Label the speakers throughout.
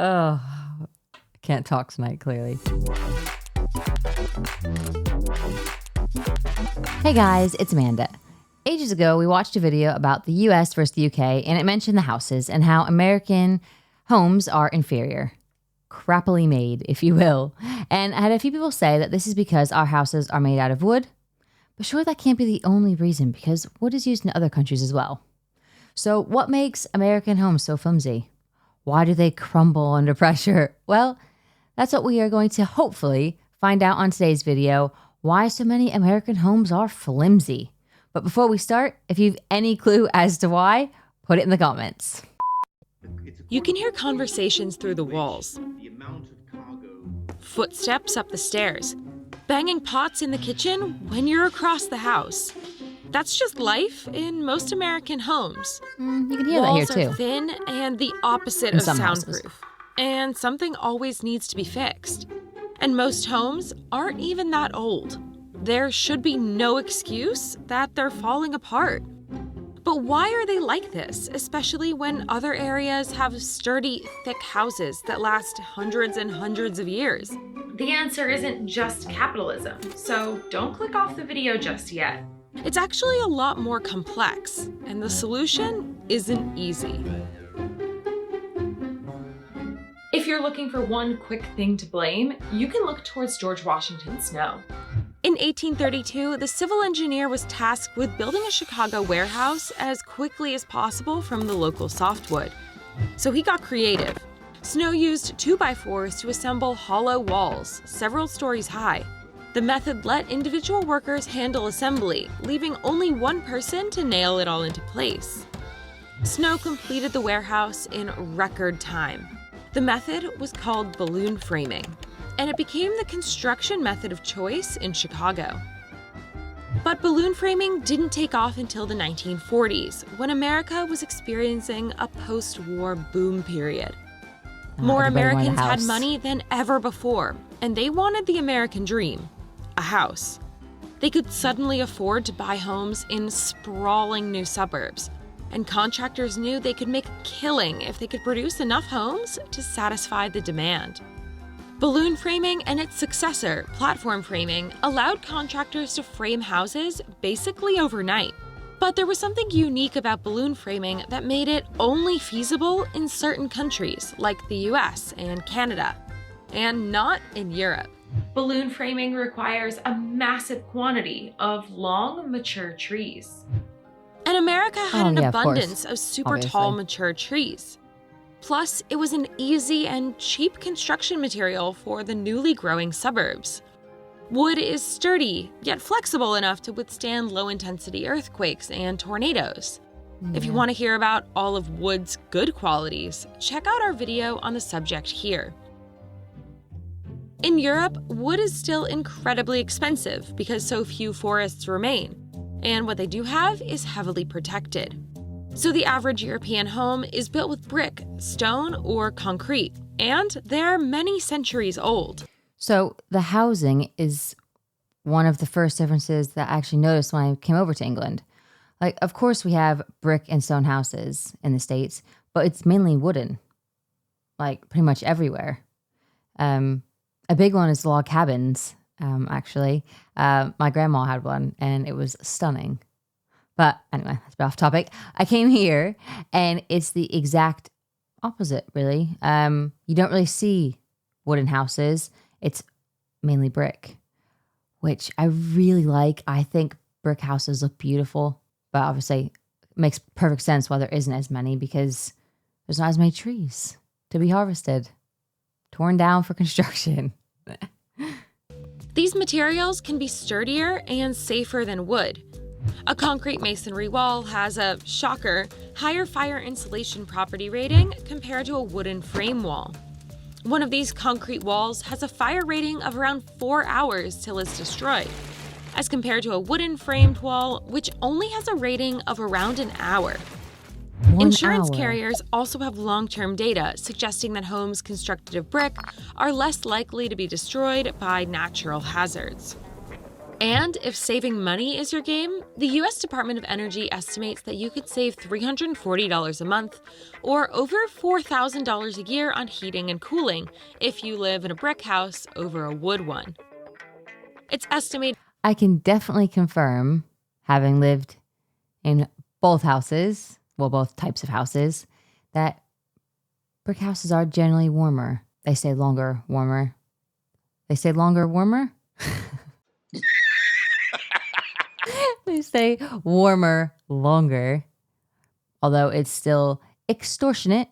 Speaker 1: Oh, I can't talk tonight, clearly. Hey guys, it's Amanda. Ages ago, we watched a video about the US versus the UK, and it mentioned the houses and how American homes are inferior. Crappily made, if you will. And I had a few people say that this is because our houses are made out of wood. But sure, that can't be the only reason, because wood is used in other countries as well. So what makes American homes so flimsy? Why do they crumble under pressure? Well, that's what we are going to hopefully find out on today's video, why so many American homes are flimsy. But before we start, if you have any clue as to why, put it in the comments.
Speaker 2: You can hear conversations through the walls, footsteps up the stairs, banging pots in the kitchen when you're across the house. That's just life in most American homes.
Speaker 1: You can hear
Speaker 2: Walls
Speaker 1: that here
Speaker 2: are
Speaker 1: too.
Speaker 2: thin and the opposite
Speaker 1: In
Speaker 2: of
Speaker 1: some
Speaker 2: soundproof.
Speaker 1: houses.
Speaker 2: And something always needs to be fixed. And most homes aren't even that old. There should be no excuse that they're falling apart. But why are they like this, especially when other areas have sturdy, thick houses that last hundreds and hundreds of years?
Speaker 3: The answer isn't just capitalism, so don't click off the video just yet.
Speaker 2: It's actually a lot more complex, and the solution isn't easy.
Speaker 3: If you're looking for one quick thing to blame, you can look towards George Washington's snow.
Speaker 2: In 1832, the civil engineer was tasked with building a Chicago warehouse as quickly as possible from the local softwood. So he got creative. Snow used 2x4s to assemble hollow walls, several stories high. The method let individual workers handle assembly, leaving only one person to nail it all into place. Snow completed the warehouse in record time. The method was called balloon framing, and it became the construction method of choice in Chicago. But balloon framing didn't take off until the 1940s, when America was experiencing a post-war boom period. More
Speaker 1: Everybody wanted a
Speaker 2: Americans had
Speaker 1: house.
Speaker 2: money than ever before, and they wanted the American dream, a house. They could suddenly afford to buy homes in sprawling new suburbs, and contractors knew they could make a killing if they could produce enough homes to satisfy the demand. Balloon framing and its successor, platform framing, allowed contractors to frame houses basically overnight. But there was something unique about balloon framing that made it only feasible in certain countries, like the US and Canada, and not in Europe.
Speaker 3: Balloon framing requires a massive quantity of long, mature trees.
Speaker 2: And America had
Speaker 1: Oh,
Speaker 2: an
Speaker 1: yeah, of course.
Speaker 2: abundance of super tall,
Speaker 1: Obviously.
Speaker 2: mature trees. Plus, it was an easy and cheap construction material for the newly growing suburbs. Wood is sturdy, yet flexible enough to withstand low-intensity earthquakes and tornadoes. If you want to hear about all of wood's good qualities, check out our video on the subject here. In Europe, wood is still incredibly expensive because so few forests remain, and what they do have is heavily protected. So the average European home is built with brick, stone, or concrete, and they're many centuries old.
Speaker 1: So the housing is one of the first differences that I actually noticed when I came over to England. Like, of course, we have brick and stone houses in the States, but it's mainly wooden, like pretty much everywhere. A big one is log cabins, actually. My grandma had one, and it was stunning. But anyway, that's a bit off topic. I came here, and it's the exact opposite, really. You don't really see wooden houses. It's mainly brick, which I really like. I think brick houses look beautiful, but obviously it makes perfect sense why there isn't as many, because there's not as many trees to be harvested, torn down for construction.
Speaker 2: These materials can be sturdier and safer than wood. A concrete masonry wall has a, shocker, higher fire insulation property rating compared to a wooden frame wall. One of these concrete walls has a fire rating of around 4 hours till it's destroyed, as compared to a wooden framed wall, which only has a rating of around an hour.
Speaker 1: 1
Speaker 2: Insurance
Speaker 1: hour.
Speaker 2: carriers also have long-term data suggesting that homes constructed of brick are less likely to be destroyed by natural hazards. And if saving money is your game, the US Department of Energy estimates that you could save $340 a month or over $4,000 a year on heating and cooling if you live in a brick house over a wood one. It's estimated.
Speaker 1: I can definitely confirm, having lived in both houses, well, both types of houses, that brick houses are generally warmer. They stay longer warmer. They stay longer warmer? They stay warmer longer, although it's still extortionate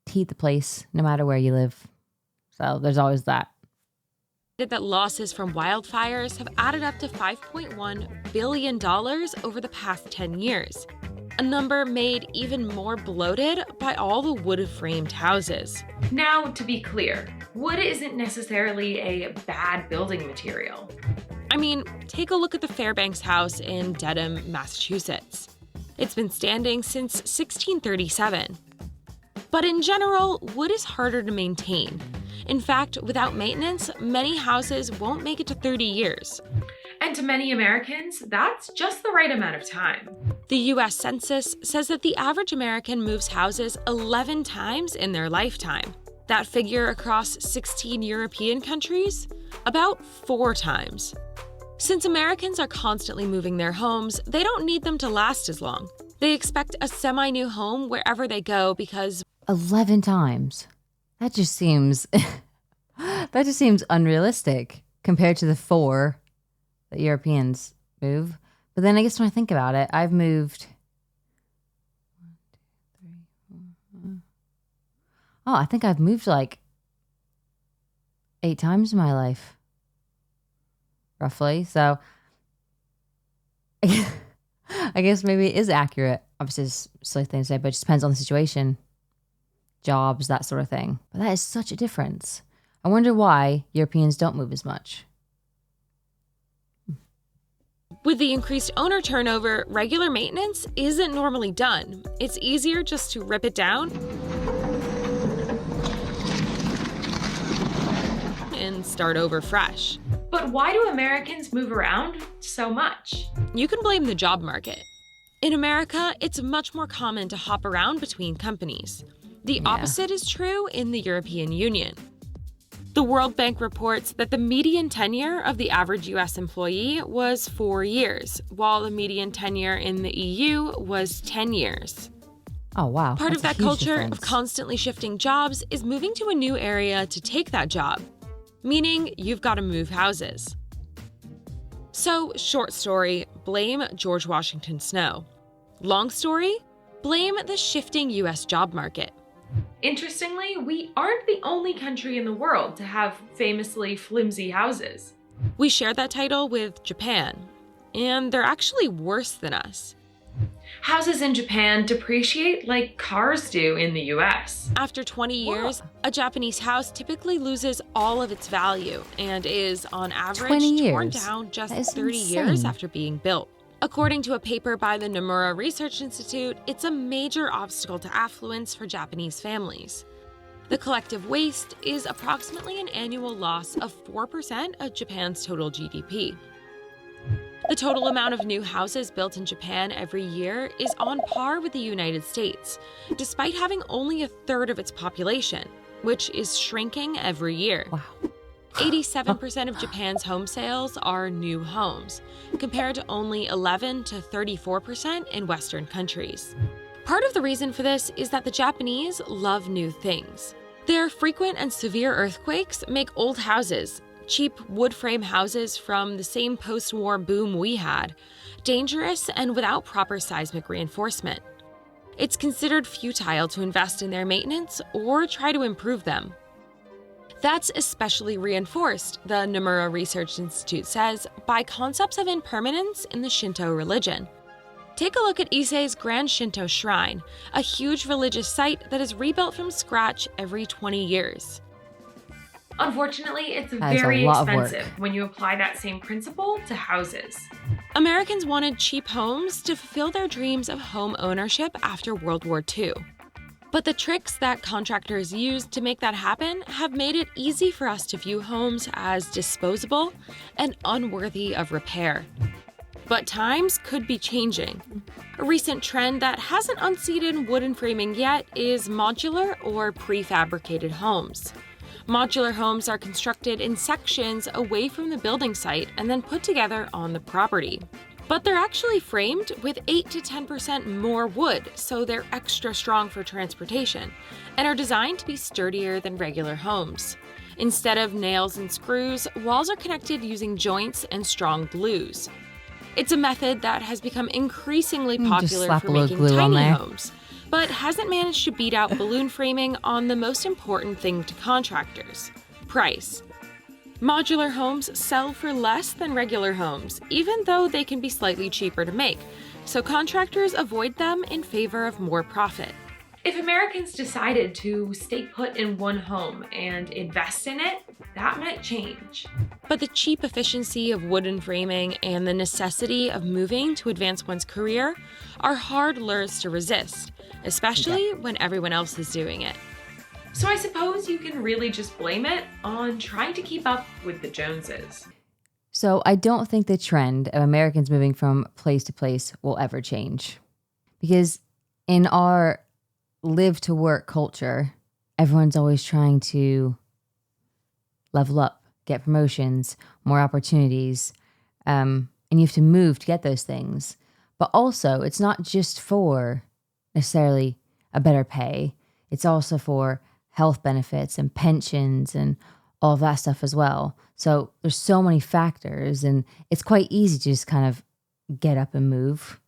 Speaker 1: to heat the place no matter where you live. So there's always that.
Speaker 2: That losses from wildfires have added up to $5.1 billion over the past 10 years, a number made even more bloated by all the wood-framed houses.
Speaker 3: Now, to be clear, wood isn't necessarily a bad building material.
Speaker 2: I mean, take a look at the Fairbanks house in Dedham, Massachusetts. It's been standing since 1637. But in general, wood is harder to maintain. In fact, without maintenance, many houses won't make it to 30 years.
Speaker 3: And to many Americans, that's just the right amount of time.
Speaker 2: The US Census says that the average American moves houses 11 times in their lifetime. That figure across 16 European countries? About 4 times. Since Americans are constantly moving their homes, they don't need them to last as long. They expect a semi-new home wherever they go because
Speaker 1: 11 times. That just seems unrealistic compared to the 4 that Europeans move. But then I guess when I think about it, I've moved 1, 2, 3, 4, 5. Oh, I think I've moved like 8 times in my life. Roughly. So I guess maybe it is accurate. Obviously, it's a silly thing to say, but it just depends on the situation. Jobs, that sort of thing. But that is such a difference. I wonder why Europeans don't move as much.
Speaker 2: with the increased owner turnover, regular maintenance isn't normally done. It's easier just to rip it down and start over fresh.
Speaker 3: But why do Americans move around so much?
Speaker 2: You can blame the job market. In America, it's much more common to hop around between companies. The opposite is true in the European Union. The World Bank reports that the median tenure of the average US employee was 4 years, while the median tenure in the EU was 10 years.
Speaker 1: Oh, wow.
Speaker 2: Part of that culture
Speaker 1: difference.
Speaker 2: of constantly shifting jobs is moving to a new area to take that job, meaning you've got to move houses. So, short story, blame George Washington Snow. Long story, blame the shifting US job market.
Speaker 3: Interestingly, we aren't the only country in the world to have famously flimsy houses.
Speaker 2: We share that title with Japan, and they're actually worse than us.
Speaker 3: Houses in Japan depreciate like cars do in the US.
Speaker 2: After 20 years, a Japanese house typically loses all of its value and is, on average,
Speaker 1: 20
Speaker 2: torn
Speaker 1: years.
Speaker 2: down just
Speaker 1: That is
Speaker 2: 30
Speaker 1: insane.
Speaker 2: years after being built. According to a paper by the Nomura Research Institute, it's a major obstacle to affluence for Japanese families. The collective waste is approximately an annual loss of 4% of Japan's total GDP. The total amount of new houses built in Japan every year is on par with the United States, despite having only a third of its population, which is shrinking every year.
Speaker 1: Wow.
Speaker 2: 87% of Japan's home sales are new homes, compared to only 11 to 34% in Western countries. Part of the reason for this is that the Japanese love new things. Their frequent and severe earthquakes make old houses, cheap wood frame houses from the same post-war boom we had, dangerous and without proper seismic reinforcement. It's considered futile to invest in their maintenance or try to improve them. That's especially reinforced, the Nomura Research Institute says, by concepts of impermanence in the Shinto religion. Take a look at Issei's Grand Shinto Shrine, a huge religious site that is rebuilt from scratch every 20 years.
Speaker 3: Unfortunately, it's
Speaker 1: That is a
Speaker 3: very
Speaker 1: lot of work.
Speaker 3: expensive when you apply that same principle to houses.
Speaker 2: Americans wanted cheap homes to fulfill their dreams of home ownership after World War II. But the tricks that contractors use to make that happen have made it easy for us to view homes as disposable and unworthy of repair. But times could be changing. A recent trend that hasn't unseated wooden framing yet is modular or prefabricated homes. Modular homes are constructed in sections away from the building site and then put together on the property. But they're actually framed with 8 to 10% more wood, so they're extra strong for transportation, and are designed to be sturdier than regular homes. Instead of nails and screws, walls are connected using joints and strong glues. It's a method that has become increasingly popular for making tiny homes, but hasn't managed to beat out balloon framing on the most important thing to contractors: price. Modular homes sell for less than regular homes, even though they can be slightly cheaper to make, so contractors avoid them in favor of more profit.
Speaker 3: If Americans decided to stay put in one home and invest in it, that might change.
Speaker 2: But the cheap efficiency of wooden framing and the necessity of moving to advance one's career are hard lures to resist, especially when everyone else is doing it.
Speaker 3: So I suppose you can really just blame it on trying to keep up with the Joneses.
Speaker 1: So I don't think the trend of Americans moving from place to place will ever change. Because in our live to work culture, everyone's always trying to level up, get promotions, more opportunities, and you have to move to get those things. But also, it's not just for necessarily a better pay. It's also for health benefits and pensions and all of that stuff as well. So there's so many factors, and it's quite easy to just kind of get up and move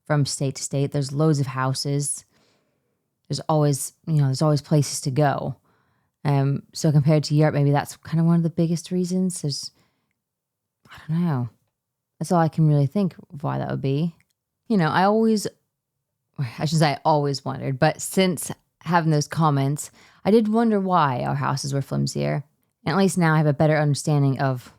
Speaker 1: from state to state. There's loads of houses. There's always places to go. So compared to Europe, maybe that's kind of one of the biggest reasons. I don't know. That's all I can really think of why that would be. I shouldn't say I always wondered, but since having those comments, I did wonder why our houses were flimsier. And at least now I have a better understanding of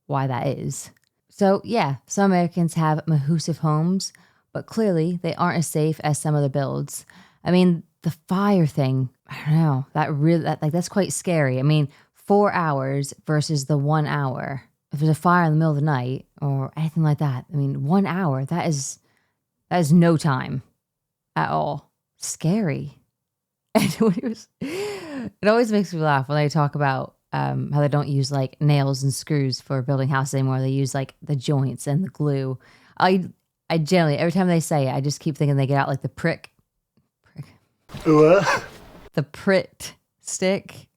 Speaker 1: why that is. So yeah, some Americans have massive homes, but clearly they aren't as safe as some other builds. I mean, the fire thing, I don't know, that's quite scary. I mean, 4 hours versus the 1 hour. If there's a fire in the middle of the night or anything like that, I mean, 1 hour, that is no time at all. Scary. And it always makes me laugh when they talk about how they don't use like nails and screws for building houses anymore. They use like the joints and the glue. I generally, every time they say it, I just keep thinking they get out like the prick.
Speaker 4: What?
Speaker 1: The Pritt stick,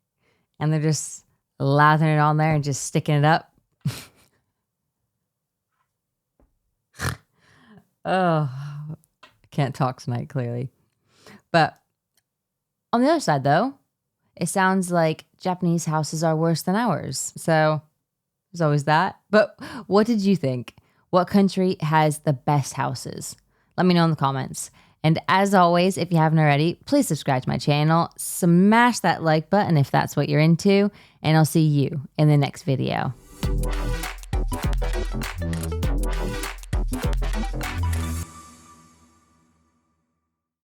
Speaker 1: and they're just lathering it on there and just sticking it up. Oh, I can't talk tonight, clearly. But on the other side, though, it sounds like Japanese houses are worse than ours. So there's always that. But what did you think? What country has the best houses? Let me know in the comments. And as always, if you haven't already, please subscribe to my channel, smash that like button if that's what you're into, and I'll see you in the next video.